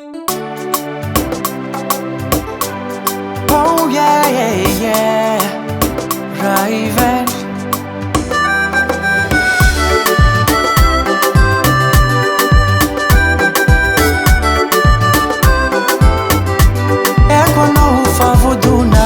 Oh yeah, yeah, yeah. Raven. Eko anao favodona,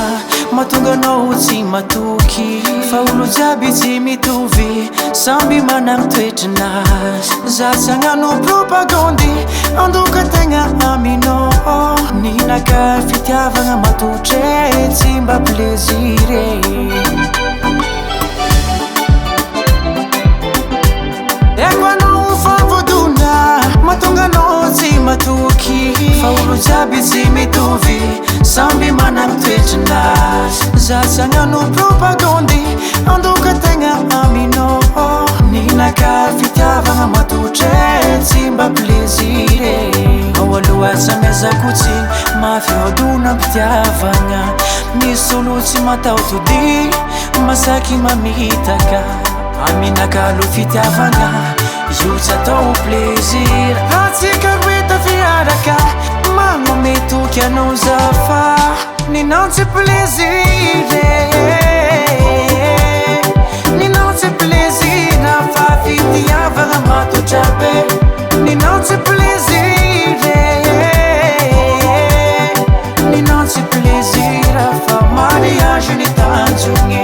mahatonga anao tsy matoky. Fa olo jiaby tsy mitovy, samby managny toetranazy. Za tsy hagnano propagandy, andoka tegna aminao. Ninaka fitiavagna matotre, tsy mba plaisir e. Eko anao favodona, mahatonga anao tsy matoky. Fa olo jiaby tsy mitovy, samby managny toetranazy. Za tsy hagnano propagandy, andoka tegna aminao. Ninaka fitiavagna matotre, tsy mba plaisir e. Ao aloha tsy amezako tsy mafiodona mpitiavagna. Misy olo tsy mataotody, masaky mamitaka. Aminaka aloha fitiavagna, io tsy atao plaisir. Atsika roe tafiaraka, magnome toky anao zafa. Ninao tsy plaisir e. Ninao tsy plaisir, fa fitiavagna matotra be. Ninao tsy plaisir e. Ninao tsy plaisir, fa mariage ny tanjogny e.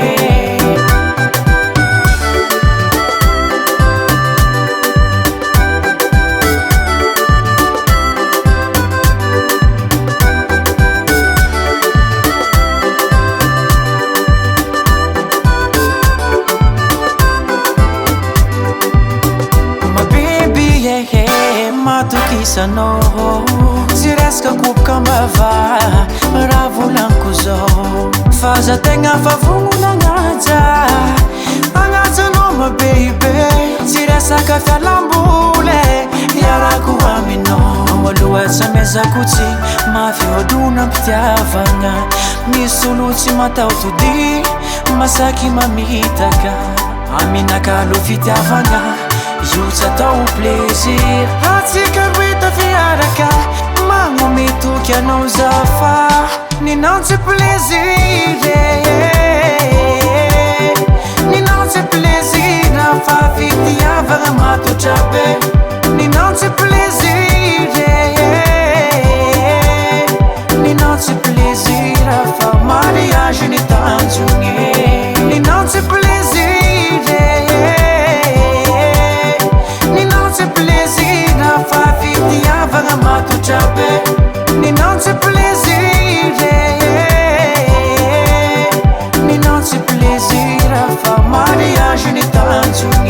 Matokisanao, tsy resaka koboka mbava, raha volaniko zao. Fa za tegna fa vognon'agnaja, agnajanao ma baby. Tsy resaka fialam-boly, iarako aminao. Ao aloha tsy amezako tsy mafiodona mpitiavagna. Misy olo tsy mataotody, masaky mamitaka. Aminaka aloha fitiavagna, io tsy atao plaisir. Atsika roe tafiaraka, magnome toky anao zafa. Ninao tsy plaisir e. Ninao tsy plaisir, fa fitiavagna matotra be. Ninao tsy plaisir e. Ninao tsy plaisir, fa mariage ny tanjogny e. Ninao tsy plaisir e. Ninao tsy plaisir, fa fitiavagna matotra be. Ninao tsy plaisir e. Ninao tsy plaisir, fa mariage ny tanjogny.